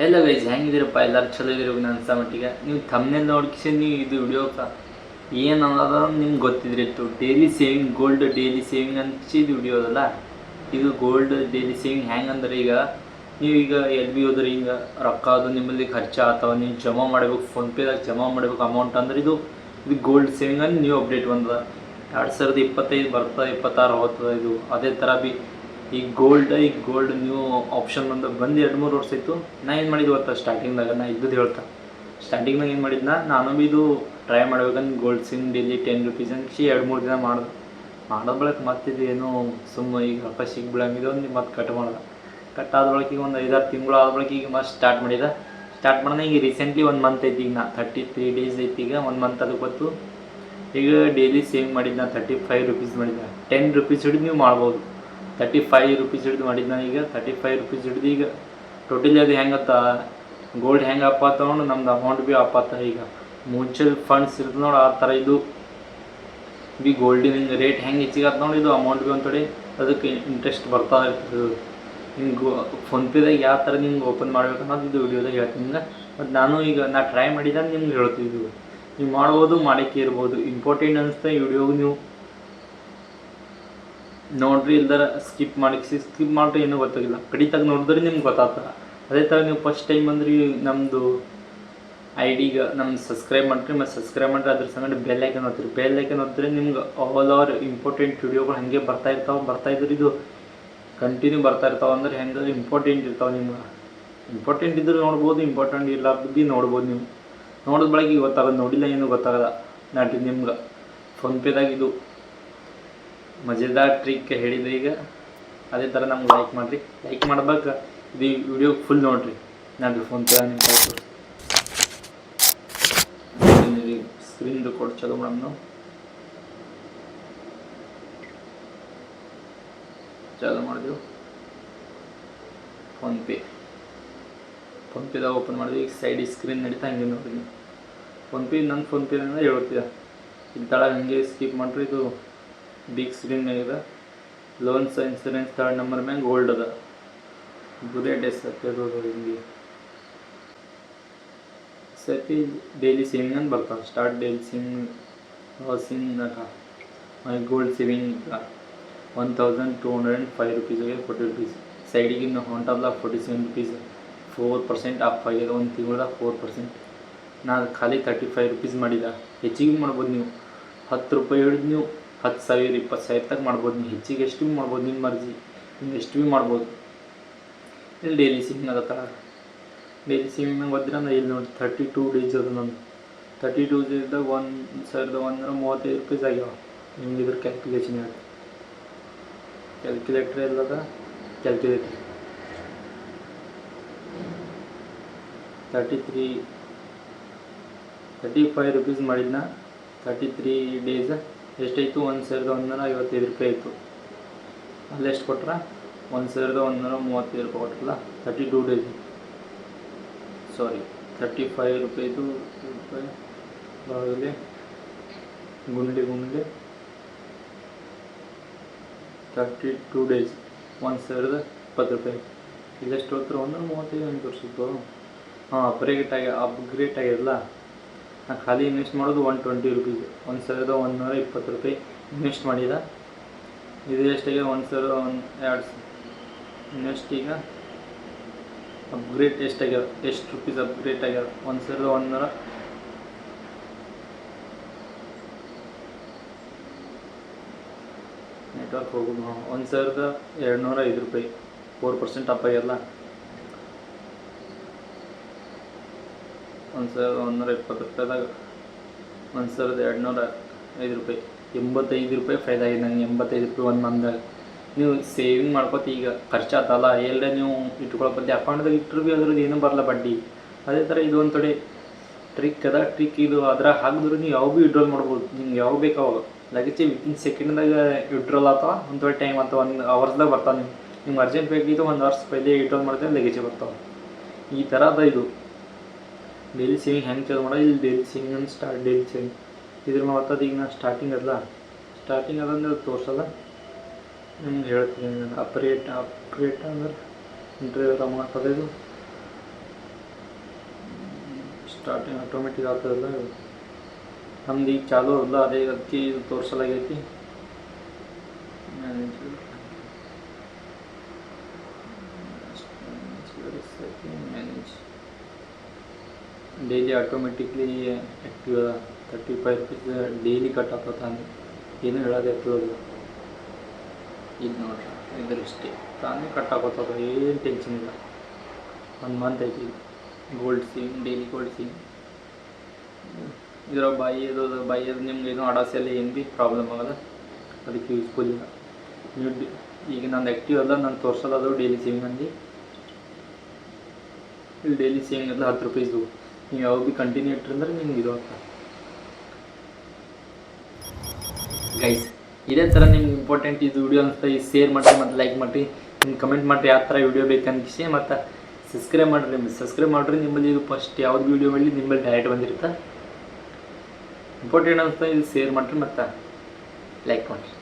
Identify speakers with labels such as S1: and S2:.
S1: ಎಲ್ಲ ಗೈಸ್ ಹೆಂಗಿದ್ದೀರಪ್ಪ? ಎಲ್ಲರೂ ಚಲೋ ಇದ್ದೀರಿ ನನ್ನ ಅನ್ಸೋ ಮಟ್ಟಿಗೆ. ನೀವು ಥಂಬ್ನೇಲ್ ನೋಡ್ಕಿಸಿ ನೀವು ಇದು ವಿಡಿಯೋಕ್ಕೆ ಏನು ಅನ್ನೋದು ನಿಮ್ಗೆ ಗೊತ್ತಿದ್ರಿತ್ತು. Daily saving, gold daily saving ಅಂತ ಇದು ವಿಡಿಯೋ ಅದಲ್ಲ. ಇದು ಗೋಲ್ಡ್ ಡೈಲಿ ಸೇವಿಂಗ್ ಹೆಂಗೆ ಅಂದ್ರೆ, ಈಗ ನೀವೀಗ ಎಲ್ಲಿ ಭೀ ಹೋದ್ರೆ ಈಗ ರೊಕ್ಕ ಅದು ನಿಮ್ಮಲ್ಲಿ ಖರ್ಚು ಆಗ್ತಾವ, ನೀವು ಜಮಾ ಮಾಡಬೇಕು, ಫೋನ್ಪೇದಾಗ ಜಮಾ ಮಾಡಬೇಕು ಅಮೌಂಟ್ ಅಂದ್ರೆ ಇದು ಗೋಲ್ಡ್ ಸೇವಿಂಗ್ ಅಂತ ನೀವು ಅಪ್ಡೇಟ್ ಬಂದದ. 2025 ಬರ್ತದೆ, 26 ಹೋಗ್ತದೆ ಇದು. ಅದೇ ಥರ ಭೀ ಈಗ ಗೋಲ್ಡ್ ನ್ಯೂ ಆಪ್ಷನ್ ಬಂದು 2-3 ವರ್ಷ ಆಯಿತು. ನಾ ಏನು ಮಾಡಿದ್ದು ಗೊತ್ತಾ? ಸ್ಟಾರ್ಟಿಂಗ್ದಾಗ ನಾ ಇದ್ದದ್ದು ಹೇಳ್ತಾ, ಸ್ಟಾರ್ಟಿಂಗ್ನಾಗ ಏನು ಮಾಡಿದ್ನ, ನಾನು ಭೀ ಇದು ಟ್ರೈ ಮಾಡ್ಬೇಕಂದ್ರೆ ಗೋಲ್ಡ್ ಸಿಮ್ ಡೈಲಿ 10 rupees ಅಂತ 2-3 ದಿನ ಮಾಡೋ ಬಳಕ ಮತ್ತಿದು ಏನೋ ಸುಮ್ಮ ಈಗ ರೊಕ್ಕ ಸಿಗ್ಬಿಡಂಗಿದ್ದು ಒಂದು ಮತ್ತೆ ಕಟ್ ಆದ ಬಳಕ ಈಗ ಒಂದು 5-6 ತಿಂಗಳು ಆದ ಬಳಕ ಈಗ ಮತ್ತೆ ಸ್ಟಾರ್ಟ್ ಮಾಡೋಣ. ಈಗ ರೀಸೆಂಟ್ಲಿ 1 ಮಂತ್ ಐತಿ, ಈಗ ನಾ 33 days ಐತಿ, ಈಗ 1 ಮಂತ್ ಅದಕ್ಕೆ ಗೊತ್ತು. ಈಗ ಡೈಲಿ ಸೇವಿಂಗ್ ಮಾಡಿದ್ದು ನಾ 35 rupees ಮಾಡಿದ್ದೆ. 10 rupees ಹಿಡಿದು ನೀವು ಮಾಡ್ಬೋದು. 35 rupees ಹಿಡಿದು ಮಾಡಿದ್ದು ನಾನು. ಈಗ 35 rupees ಹಿಡಿದು ಈಗ ಟೋಟಲಿ ಅದು ಹೆಂಗತ್ತ, ಗೋಲ್ಡ್ ಹೆಂಗೆ ಅಪ್ ತೊಗೊಂಡು ನಮ್ದು ಅಮೌಂಟ್ ಭೀ ಅಪ್ ಆಗ್ತದೆ. ಈಗ ಮ್ಯೂಚುವಲ್ ಫಂಡ್ಸ್ ಇರ್ತದೆ ನೋಡಿ, ಆ ಥರ ಇದು ಭೀ ಗೋಲ್ಡಿನ ಹಿಂಗೆ ರೇಟ್ ಹೆಂಗೆ ಹೆಚ್ಚಿಗತ್ತೆ ನೋಡಿ, ಇದು ಅಮೌಂಟ್ ಭೀ ಒಂದು ಕಡೆ ಅದಕ್ಕೆ ಇಂಟ್ರೆಸ್ಟ್ ಬರ್ತಾ ಇರ್ತದೆ. ಹಿಂಗೆ ಫೋನ್ಪೇದಾಗ ಯಾವ ಥರ ನಿಮ್ಗೆ ಓಪನ್ ಮಾಡ್ಬೇಕು ಅನ್ನೋದು ಇದು ವಿಡಿಯೋದಾಗ ಹೇಳ್ತೀನಿ ನಿಮ್ಗೆ. ಮತ್ತು ನಾನು ಈಗ ನಾ ಟ್ರೈ ಮಾಡಿದ ನಿಮ್ಗೆ ಹೇಳ್ತಿದ್ವಿ, ನೀವು ಮಾಡ್ಬೋದು, ಮಾಡೋಕ್ಕೆ ಇರ್ಬೋದು. ಇಂಪಾರ್ಟೆಂಟ್ ಅನಿಸ್ತಾ ಈ ವಿಡಿಯೋಗೆ ನೀವು ನೋಡ್ರಿ, ಇಲ್ದಾರ ಸ್ಕಿಪ್ ಮಾಡಿದ್ರೆ ಏನೂ ಗೊತ್ತಾಗಿಲ್ಲ. ಕಡಿತಾಗ ನೋಡಿದ್ರೆ ನಿಮ್ಗೆ ಗೊತ್ತಾಗ್ತದೆ. ಅದೇ ಥರ ನೀವು ಫಸ್ಟ್ ಟೈಮ್ ಅಂದ್ರೆ ನಮ್ಮದು ಐಡಿಗೆ ನಮ್ದು ಸಬ್ಸ್ಕ್ರೈಬ್ ಮಾಡಿರಿ, ಮತ್ತು ಸಬ್ಸ್ಕ್ರೈಬ್ ಮಾಡಿರಿ, ಅದ್ರ ಸಂಗಡ ಬೆಲ್ ಐಕನ್ ಒತ್ತಿರಿ. ಬೆಲ್ ಐಕನ್ ಒತ್ತಿದ್ರೆ ನಿಮ್ಗೆ ಆಲ್ ಓವರ್ ಇಂಪಾರ್ಟೆಂಟ್ ವಿಡಿಯೋಗಳು ಹಾಗೆ ಬರ್ತಾಯಿದ್ರು. ಇದು ಕಂಟಿನ್ಯೂ ಬರ್ತಾ ಇರ್ತಾವೆ. ಅಂದ್ರೆ ಹೆಂಗೆ ಇಂಪಾರ್ಟೆಂಟ್ ಇರ್ತಾವೆ, ನಿಮ್ಗೆ ಇಂಪಾರ್ಟೆಂಟ್ ಇದ್ರೆ ನೋಡ್ಬೋದು, ಇಂಪಾರ್ಟೆಂಟ್ ಇಲ್ಲ ಭೀ ನೋಡ್ಬೋದು. ನೀವು ನೋಡಿದ ಬಳಕೆ ಗೊತ್ತಾಗೋದು, ನೋಡಿಲ್ಲ ಏನೂ ಗೊತ್ತಾಗಲ್ಲ. ನಾಟಿ ನಿಮ್ಗೆ ಫೋನ್ಪೇದಾಗ ಇದು ಮಜೆದಾರ್ ಟ್ರಿಕ್ ಹೇಳಿದೆ. ಈಗ ಅದೇ ಥರ ನಮ್ಗೆ ಲೈಕ್ ಮಾಡಿರಿ, ಲೈಕ್ ಮಾಡ್ಬೇಕು, ಇದು ವಿಡಿಯೋ ಫುಲ್ ನೋಡಿರಿ. ನಾನು ಫೋನ್ಪೇ ನಿಮ್ಮ ಸ್ಕ್ರೀನ್ ರೆಕಾರ್ಡ್ ಚಲೋ ಮೇಡಮ್, ನಾವು ಚಾಲು ಮಾಡಿದೆವು. ಫೋನ್ಪೇದಾಗ ಓಪನ್ ಮಾಡಿದ್ವಿ. ಈಗ ಸೈಡ್ ಸ್ಕ್ರೀನ್ ನಡೀತಾ ಹಂಗೆ ನೋಡಿರಿ. ನನ್ನ ಫೋನ್ಪೇದಿಂದ ಹೇಳ್ತೀಯ ಇಲ್ಲಿ ತಳ ಹಂಗೆ ಸ್ಕಿಪ್ ಮಾಡಿರಿ. ಇದು ಬಿಗ್ ಸ್ಕ್ರೀನ್ ಇದೆ. ಲೋನ್ಸ್ ಇನ್ಸೂರೆನ್ಸ್ 3rd ನಂಬರ್ ಮ್ಯಾಗ ಗೋಲ್ಡ್ ಅದ. ಬುಲೆಟ್ ಹಿಂಗೆ ಸರ್ತಿ ಡೈಲಿ ಸೇವಿಂಗ್ ಅಂತ ಬರ್ತಾವೆ. ಸ್ಟಾರ್ಟ್ ಡೈಲಿ ಸೇವಿಂಗ್ ಮೈ ಗೋಲ್ಡ್ ಸೇವಿಂಗ್ 1205 rupees ಆಗಿದೆ. 40 rupees ಸೈಡಿಗೆ ಇನ್ನು ಹೊಂಟಲ್ಲ. 47 rupees 4% ಅಪ್ ಆಗಿದೆ ಒಂದು ತಿಂಗಳದಾಗ. 4% ನಾನು ಖಾಲಿ 35 rupees ಮಾಡಿದ. ಹೆಚ್ಚಿಗೆ ಮಾಡ್ಬೋದು ನೀವು. 10 ರೂಪಾಯಿ ಹಿಡಿದು ನೀವು 10,000 20,000 ತನಕ ಮಾಡ್ಬೋದು. ನೀವು ಹೆಚ್ಚಿಗೆ ಎಷ್ಟು ಭೀ ಮಾಡ್ಬೋದು, ನಿಮ್ಮ ಮರ್ಜಿ, ನೀವು ಎಷ್ಟು ಭೀ ಮಾಡ್ಬೋದು. ಇಲ್ಲಿ ಡೈಲಿ ಸೇವಿಂಗ್ ಆಗತ್ತಲ್ಲ. ಡೈಲಿ ಸೇವಿಂಗ್ ಗೊತ್ತಿರ ಅಂದ್ರೆ ಇಲ್ಲಿ ನೋಡಿ 32 days ಅದು. ನಂದು 32 daysದಾಗ 1135 rupees ಆಗ್ಯಾವ. ನಿಮ್ಗೆ ಇದ್ರ ಕ್ಯಾಲ್ಕುಲೇಷನ್ ಹೇಳ್ತೀನಿ. ಕ್ಯಾಲ್ಕುಲೇಟ್ರ್ ಎಲ್ಲದ, ಕ್ಯಾಲ್ಕುಲೇಟರ್ 35 rupees ಮಾಡಿದ್ನ. 33 days ಎಷ್ಟಾಯಿತು? 1155 ರೂಪಾಯಿ ಆಯಿತು. ಅಲ್ಲಿ ಎಷ್ಟು ಕೊಟ್ರ? 1135 ರೂಪಾಯಿ ಕೊಟ್ಟರಲ್ಲ. 32 days, ಸಾರಿ 35 ರೂಪಾಯಿದು ರೂಪಾಯಿ ಬಾಗಿಲೆ ಗುಂಡಿ 32 days 1020 ರೂಪಾಯಿ. ಇಲ್ಲೆಷ್ಟು ಹೋಗ್ತಾರೆ? 135 ತೋರಿಸಿದ್ದು. ಅಪ್ಗ್ರೇಟ್ ಆಗ್ಯದಲ್ಲ. ನಾನು ಖಾಲಿ ಇನ್ವೆಸ್ಟ್ ಮಾಡೋದು 120 rupees, 1120 ರೂಪಾಯಿ ಇನ್ವೆಸ್ಟ್ ಮಾಡಿದ. ಇದು ಎಷ್ಟಾಗಿದೆ? 1002 ಇನ್ವೆಸ್ಟ್. ಈಗ ಅಪ್ಗ್ರೇಡ್ ಎಷ್ಟಾಗ್ಯದ? ಎಷ್ಟು ರೂಪೀಸ್ ಅಪ್ಗ್ರೇಡ್ ಆಗ್ಯದ? 1100 ನೆಟ್ವರ್ಕ್ ಹೋಗೋದು. 1205 ರೂಪಾಯಿ 4% ಅಪ್ ಆಗ್ಯದಲ್ಲ. 1120 ರೂಪಾಯಿದಾಗ 1205 ರೂಪಾಯಿ 85 ರೂಪಾಯಿ ಫೈದಾ ಆಗಿದೆ ನನಗೆ. 85 ರೂಪಾಯಿ 1 ಮಂತ್ದಾಗ. ನೀವು ಸೇವಿಂಗ್ ಮಾಡ್ಕೊತ ಈಗ ಖರ್ಚಾತಲ್ಲ, ಎಲ್ಲೇ ನೀವು ಇಟ್ಕೊಳಪತ್ತೆ ಅಕೌಂಟ್ದಾಗ ಇಟ್ಟರು ಭೀ ಅದ್ರದ್ದು ಏನೂ ಬರಲ್ಲ ಬಡ್ಡಿ. ಅದೇ ಥರ ಇದು ಒಂದು ಕಡೆ ಟ್ರಿಕ್ ಅದ. ಇದು ಅದ್ರಾಗ ಹಾಕಿದ್ರು ನೀವು ಯಾವ ಭೀ ವಿಡ್ರಾಲ್ ಮಾಡ್ಬೋದು. ನಿಮ್ಗೆ ಯಾವ ಬೇಕು ಅವಾಗ ಲಗೇಜ್ ವಿತಿನ್ ಸೆಕೆಂಡ್ದಾಗ ವಿಡ್ರಾಲ್ ಆಗ್ತಾವ. ಒಂದು ಟೈಮ್ ಅಥವಾ 1 ಅವರ್ಸ್ದಾಗ ಬರ್ತಾವೆ. ನಿಮ್ಗೆ ಅರ್ಜೆಂಟ್ ಬೇಕಿತ್ತು 1 ಅವರ್ಸ್ ಪೈಲೆ ವಿಡ್ರಾಲ್ ಮಾಡ್ತಾರೆ, ಲಗೇಜ್ ಬರ್ತಾವೆ. ಈ ಥರ ಅದ ಇದು ಡೈಲಿ ಸೇವಿಂಗ್. ಹೆಂಗೆ ಚಾಲು ಮಾಡೋದು? ಇಲ್ಲಿ ಡೈಲಿ ಸೇವಿಂಗ್ ಅಂತ ಡೈಲಿ ಸೇವಿಂಗ್ ಇದ್ರ ಮಾಡ್ತದೆ. ಈಗ ನಾನು ಸ್ಟಾರ್ಟಿಂಗ್ ಅದಂದ್ರೆ ತೋರ್ಸಲ್ಲ, ನಿಮ್ಗೆ ಹೇಳ್ತೀನಿ. ಅಪ್ಗ್ರೇಟ್ ಅಂದ್ರೆ ಇಂಟರ್ವ್ಯೂ ಅಮೌಂಟ್ ಅದ. ಇದು ಸ್ಟಾರ್ಟಿಂಗ್ ಆಟೋಮೆಟಿಕ್ ಆಗ್ತದಲ್ಲ ನಮ್ದು ಈಗ ಚಾಲೂ ಅಲ್ಲ, ಅದೇ ಅದಕ್ಕೆ ಇದು ತೋರಿಸಲಾಗೈತಿ. Manage daily automatically active 35 rupees daily cut ಹಾಕೋತಾನೆ, ಏನು ಹೇಳೋದು ಎತ್ತೋದು. ಇದು ನೋಡ್ರಿ ಇದ್ರಷ್ಟೇ ತಾನೇ ಕಟ್ ಹಾಕೋತದ, ಏನು ಟೆನ್ಷನ್ ಇಲ್ಲ. 1 ಮಂತ್ ಐತಿ gold saving, daily gold saving. ಇದರ ಬಾಯಿಯದು ನಿಮ್ಗೆ ಏನೋ ಅಡಾಸೆಲ್ಲ ಏನು ಭೀ ಪ್ರಾಬ್ಲಮ್ ಆಗಲ್ಲ, ಅದಕ್ಕೆ ಯೂಸ್ಫುಲ್ ಇಲ್ಲ. ನೀವು ಈಗ ನಾನು ಆ್ಯಕ್ಟಿವ್ ಅಲ್ಲ, ನಾನು ತೋರ್ಸೋದು ಡೈಲಿ ಸೇವಿಂಗ್ ಅಂದು. ಇಲ್ಲಿ ಡೈಲಿ ಸೇವಿಂಗ್ ಎಲ್ಲ 10 ರೂಪಾಯಿದು. ನೀವು ಯಾವಾಗ ಭೀ ಕಂಟಿನ್ಯೂ ಇಟ್ಟರಂದ್ರೆ ನಿಮ್ಗೆ ಇದು ಆಗ್ತದೆ ಗೈಸ್. ಇದೇ ಥರ ನಿಮ್ಗೆ ಇಂಪಾರ್ಟೆಂಟ್ ಇದು ವಿಡಿಯೋ ಅನಿಸ್ತಾ ಈ ಶೇರ್ ಮಾಡಿರಿ ಮತ್ತು ಲೈಕ್ ಮಾಡಿರಿ. ನಿಮ್ಗೆ ಕಮೆಂಟ್ ಮಾಡಿರಿ ಯಾವ ಥರ ವಿಡಿಯೋ ಬೇಕಂತ. ಮತ್ತು ಸಬ್ಸ್ಕ್ರೈಬ್ ಮಾಡಿರಿ. ನಿಮ್ಮಲ್ಲಿ ಇದು ಫಸ್ಟ್ ಯಾವ್ದು ವಿಡಿಯೋ ಮಾಡಲಿ ನಿಮ್ಮಲ್ಲಿ ಡೈರೆಕ್ಟ್ ಬಂದಿರುತ್ತೆ. ಇಂಪಾರ್ಟೆಂಟ್ ಅನಿಸ್ತಾ ಇದು ಶೇರ್ ಮಾಡಿರಿ ಮತ್ತು ಲೈಕ್ ಮಾಡಿರಿ.